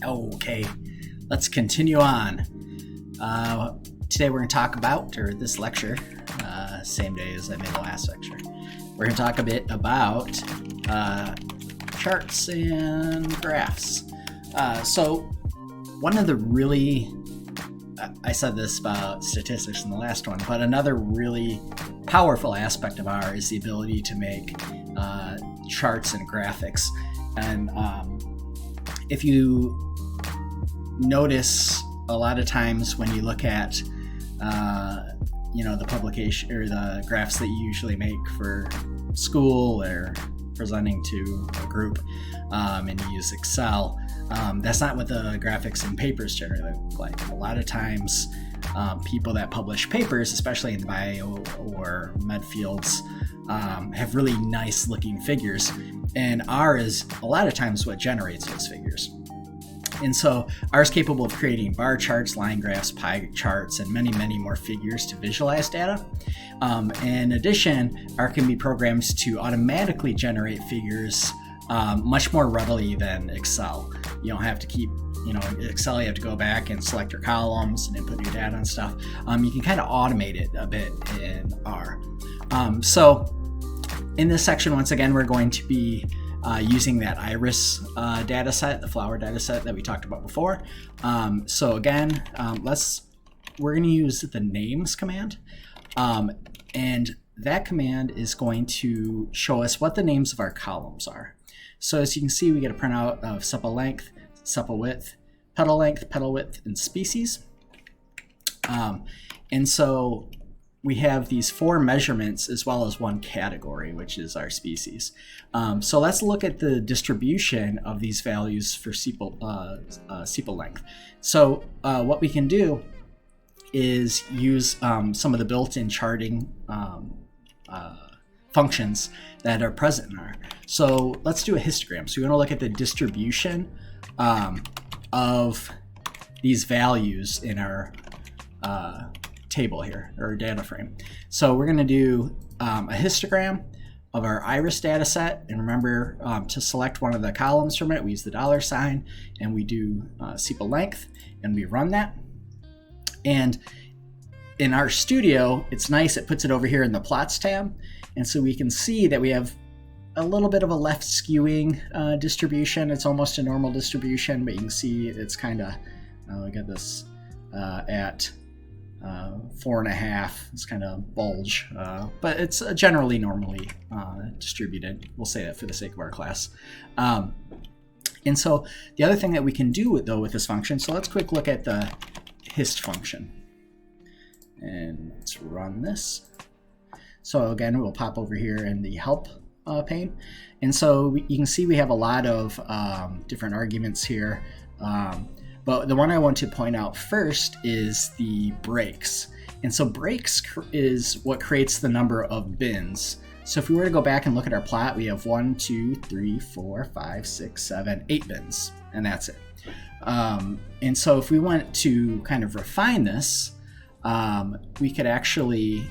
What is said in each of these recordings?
Okay, let's continue on. Today we're going to talk about, or this lecture, same day as I made the last lecture, we're going to talk a bit about charts and graphs. So one of the really, I said this about statistics in the last one, but another really powerful aspect of R is the ability to make charts and graphics. And if you notice, a lot of times when you look at the publication or the graphs that you usually make for school or presenting to a group, and you use Excel, that's not what the graphics in papers generally look like. A lot of times people that publish papers, especially in the bio or med fields, have really nice looking figures, and R is a lot of times what generates those figures. And so R is capable of creating bar charts, line graphs, pie charts, and many, many more figures to visualize data. In addition, R can be programmed to automatically generate figures much more readily than Excel. You don't have to keep, Excel, you have to go back and select your columns and input your data and stuff. You can kind of automate it a bit in R. So in this section, once again, we're going to be using that iris data set, the flower data set that we talked about before. So again, we're going to use the names command. And that command is going to show us what the names of our columns are. So as you can see, we get a printout of sepal length, sepal width, petal width, and species. And so we have these 4 measurements as well as 1 category, which is our species. So let's look at the distribution of these values for sepal length. So what we can do is use some of the built-in charting functions that are present in R. So let's do a histogram. So we want to look at the distribution of these values in our table here, or data frame. So we're going to do a histogram of our iris data set, and remember to select one of the columns from it. We use the $, and we do sepal length, and we run that. And in our studio, it's nice, it puts it over here in the plots tab, and so we can see that we have a little bit of a left skewing distribution. It's almost a normal distribution, but you can see it's kind of, I got this at 4.5. It's kind of bulge, but it's generally normally distributed. We'll say that for the sake of our class. And so the other thing that we can do with this function, so let's quick look at the Hist function. And let's run this. So again, we'll pop over here in the help pane. And so you can see we have a lot of different arguments here. But the one I want to point out first is the breaks. And so breaks is what creates the number of bins. So if we were to go back and look at our plot, we have 1, 2, 3, 4, 5, 6, 7, 8 bins, and that's it. And so if we want to kind of refine this, we could actually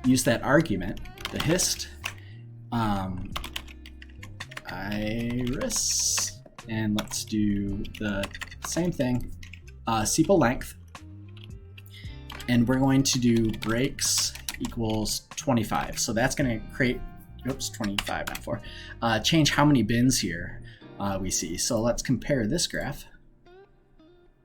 use that argument, the hist iris, and let's do the same thing, sepal length, and we're going to do breaks equals 25. So that's going to create, 25, not 4, change how many bins here we see. So let's compare this graph,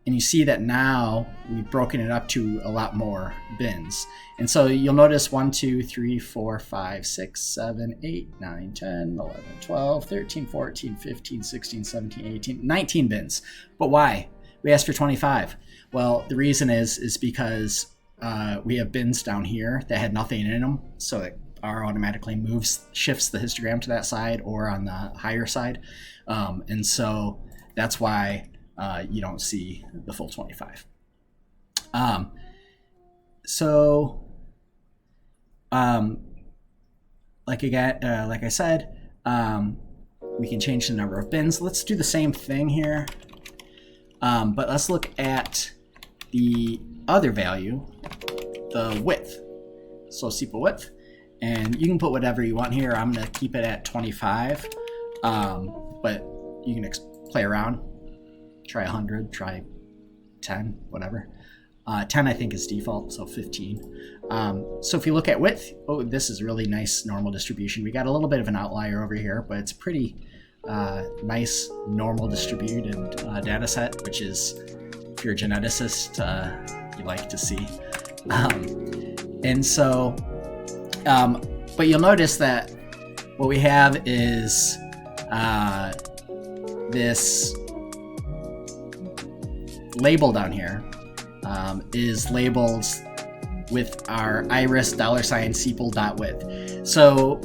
and you see that now we've broken it up to a lot more bins. And so you'll notice 1, 2, 3, 4, 5, 6, 7, 8, 9, 10, 11, 12, 13, 14, 15, 16, 17, 18, 19 bins. But why? We asked for 25. Well, the reason is because we have bins down here that had nothing in them, so it R automatically shifts the histogram to that side or on the higher side. And so that's why you don't see the full 25. Like I said, we can change the number of bins. Let's do the same thing here, but let's look at the other value, the width. So sepal width, and you can put whatever you want here. I'm going to keep it at 25, but you can play around. try 100, try 10, whatever. 10 I think is default, so 15. So if you look at width, oh, this is really nice normal distribution. We got a little bit of an outlier over here, but it's pretty nice normal distributed data set, which is, if you're a geneticist, you like to see. And so, but you'll notice that what we have is this label down here is labeled with our iris $sepal.width. So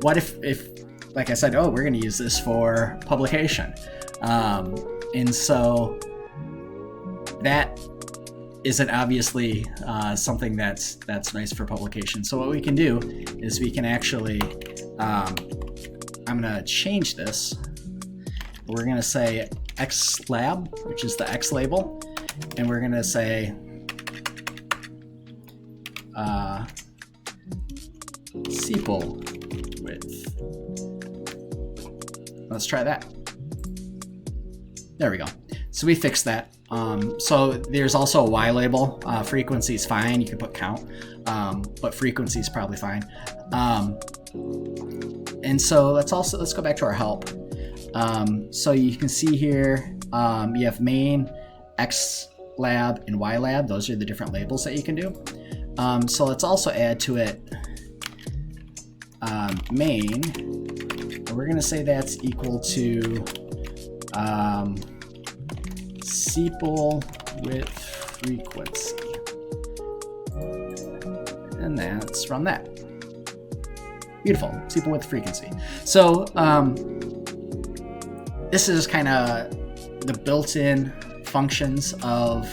what if like I said, oh, we're going to use this for publication. And so that isn't obviously something that's nice for publication. So what we can do is we can actually, I'm going to change this. We're going to say xlab, which is the X label, and we're going to say sepal width. Let's try that. There we go. So we fixed that. So there's also a Y label. Frequency is fine. You can put count, but frequency is probably fine. And so let's go back to our help. So you can see here, you have main, X lab, and Y lab. Those are the different labels that you can do. So let's also add to it main. And we're going to say that's equal to sepal width frequency. And let's run that. Beautiful, sepal width frequency. So this is kind of the built-in functions of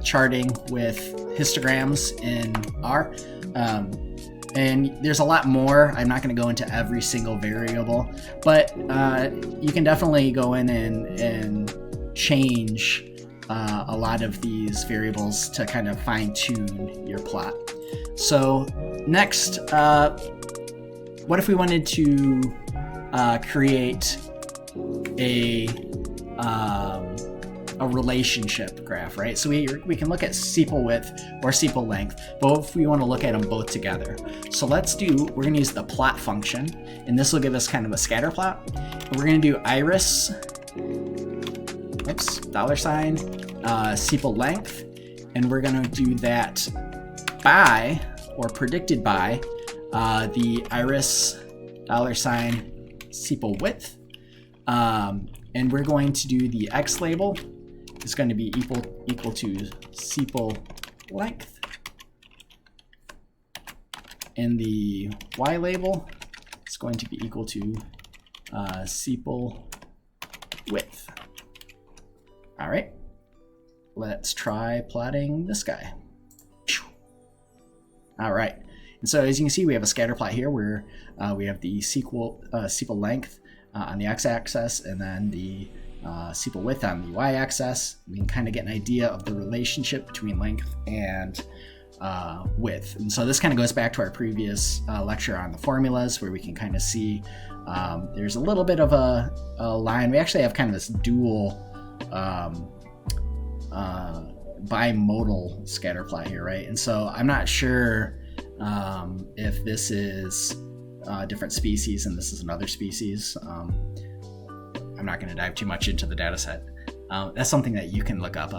charting with histograms in R. And there's a lot more. I'm not going to go into every single variable, but you can definitely go in and change a lot of these variables to kind of fine-tune your plot. So next, what if we wanted to create a relationship graph, right? So we can look at sepal width or sepal length, but if we want to look at them both together. So we're going to use the plot function, and this will give us kind of a scatter plot. And we're going to do iris, $, sepal length, and we're going to do that by, or predicted by, the iris, $sepal width. And we're going to do the X label. It's going to be equal to sepal length. And the Y label is going to be equal to sepal width. All right, let's try plotting this guy. All right, and so as you can see, we have a scatter plot here where we have the sepal length on the x-axis, and then the sepal width on the y-axis. We can kind of get an idea of the relationship between length and width. And so this kind of goes back to our previous lecture on the formulas, where we can kind of see there's a little bit of a line. We actually have kind of this dual bimodal scatter plot here, right? And so I'm not sure if this is different species and this is another species. I'm not going to dive too much into the data set. That's something that you can look up,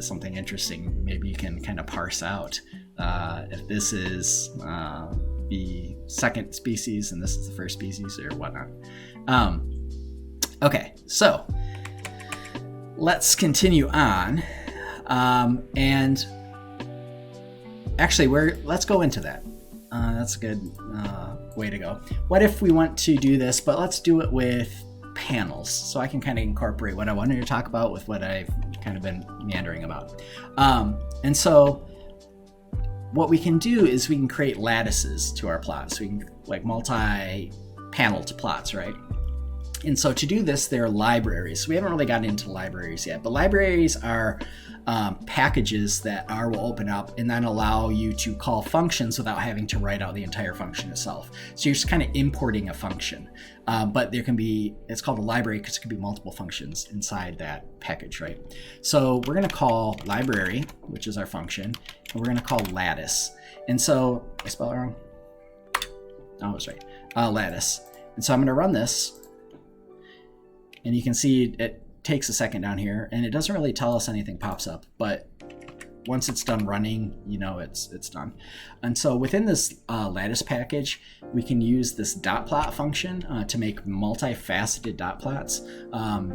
something interesting. Maybe you can kind of parse out if this is the second species and this is the first species or whatnot. Okay, so let's continue on. And actually, let's go into that. That's a good way to go. What if we want to do this, but let's do it with panels, so I can kind of incorporate what I wanted to talk about with what I've kind of been meandering about. And so what we can do is we can create lattices to our plots. So we can like multi-paneled plots, right? And so to do this, there are libraries. So we haven't really gotten into libraries yet, but libraries are packages that R will open up and then allow you to call functions without having to write out the entire function itself. So you're just kind of importing a function, but there can be, it's called a library because it can be multiple functions inside that package, right? So we're going to call library, which is our function, and we're going to call lattice. And so, I spelled it wrong? No, I was right. Lattice. And so I'm going to run this, and you can see it takes a second down here, and it doesn't really tell us anything pops up, but once it's done running, you know it's done. And so within this lattice package, we can use this dot plot function to make multi-faceted dot plots.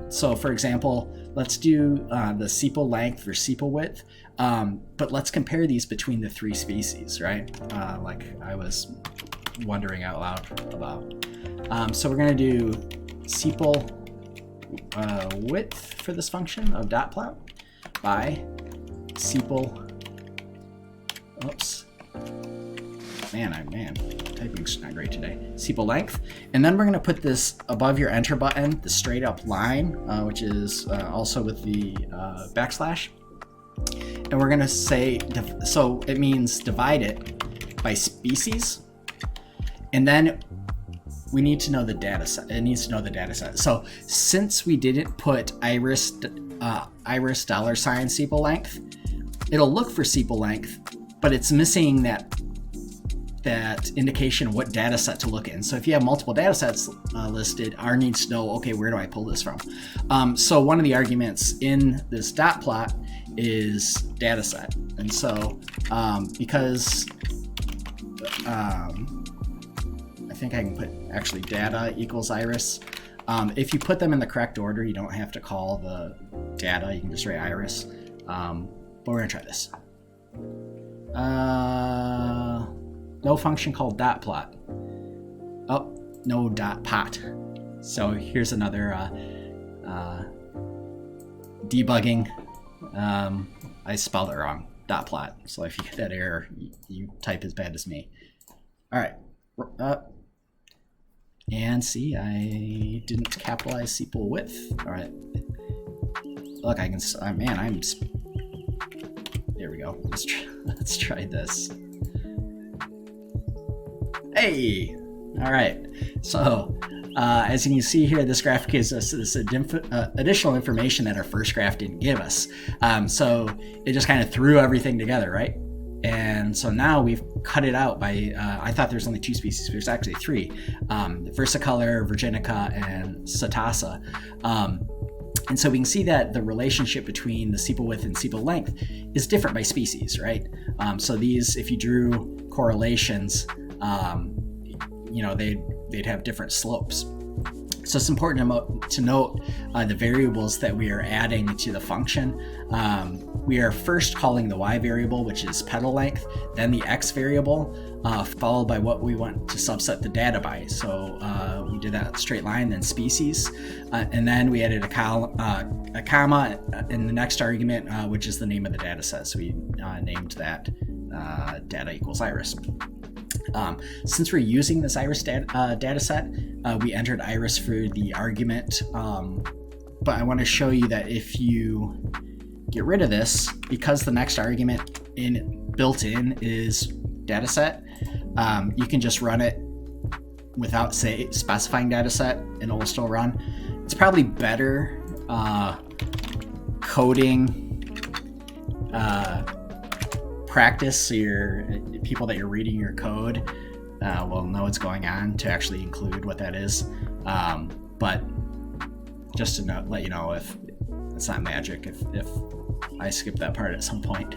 So for example, let's do the sepal length for sepal width, but let's compare these between the three species, right? Like I was wondering out loud about. So we're going to do sepal width for this function of dot plot by sepal, oops, man, typing's not great today, sepal length. And then we're going to put this above your enter button, the straight up line, which is also with the backslash. And we're going to say, so it means divide it by species. And then we need to know the data set. It needs to know the data set. So since we didn't put iris $sign sepal length, it'll look for sepal length, but it's missing that indication of what data set to look in. So if you have multiple data sets listed, R needs to know, okay, where do I pull this from? So one of the arguments in this dot plot is data set. And so because I think I can put actually data equals iris. If you put them in the correct order, you don't have to call the data. You can just write iris. But we're going to try this. No function called dot plot. Oh, no dot pot. So here's another debugging. I spelled it wrong. Dot plot. So if you get that error, you type as bad as me. All right. And see, I didn't capitalize sepal width. All right. Look, I can, man, there we go. Let's try this. Hey! All right. So, as you can see here, this graph gives us this additional information that our first graph didn't give us. So it just kind of threw everything together, right? And so now we've cut it out by, I thought there's only two species, but there's actually three, versicolor, virginica, and setasa. And so we can see that the relationship between the sepal width and sepal length is different by species, right? So these, if you drew correlations, you know, they'd have different slopes. So it's important to note the variables that we are adding to the function. We are first calling the y variable, which is petal length, then the x variable, followed by what we want to subset the data by. So we did that straight line, then species, and then we added a comma in the next argument, which is the name of the data set. So we named that data equals iris. Since we're using this iris data set, we entered iris for the argument, but I want to show you that if you get rid of this, because the next argument built in is data set, you can just run it without specifying data set and it will still run. It's probably better coding practice, so your people that you're reading your code will know what's going on to actually include what that is. But just to let you know, if it's not magic, if I skip that part at some point.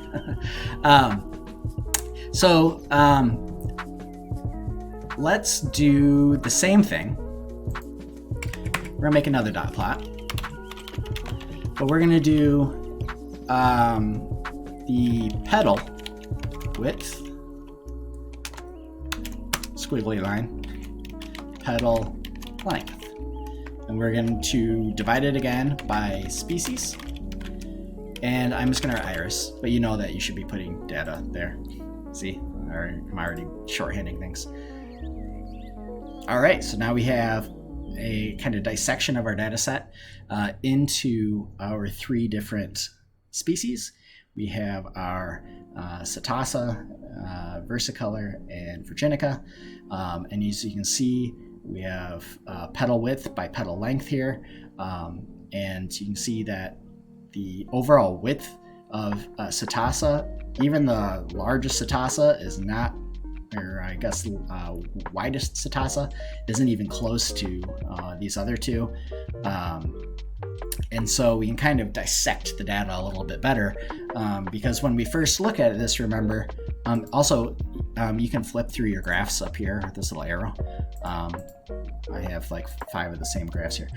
Let's do the same thing. We're gonna make another dot plot, but we're gonna do the petal width, squiggly line, petal length, and we're going to divide it again by species, and I'm just going to write iris, but you know that you should be putting data there. See, I'm already shorthanding things. All right, so now we have a kind of dissection of our data set into our three different species. we have our Setasa, versicolor, and virginica. And as you can see, we have petal width by petal length here. And you can see that the overall width of Setasa, even the largest Setasa, is not, or I guess widest Setasa, isn't even close to these other two. And so we can kind of dissect the data a little bit better, because when we first look at this, remember, you can flip through your graphs up here with this little arrow. I have like 5 of the same graphs here.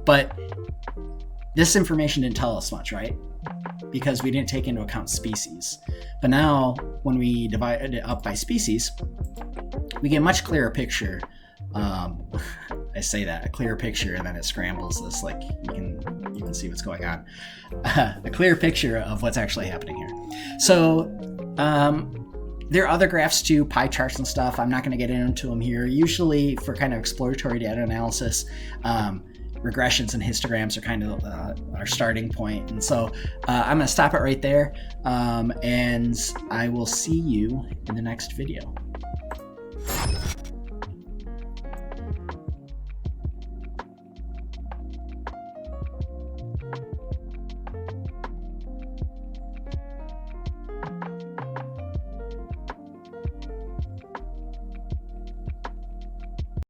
But this information didn't tell us much, right? Because we didn't take into account species. But now, when we divide it up by species, we get a much clearer picture. I say that, a clearer picture, and then it scrambles this, like you can see what's going on. A clear picture of what's actually happening here. So there are other graphs too, pie charts and stuff. I'm not going to get into them here. Usually for kind of exploratory data analysis, regressions and histograms are kind of our starting point. And so I'm going to stop it right there, and I will see you in the next video.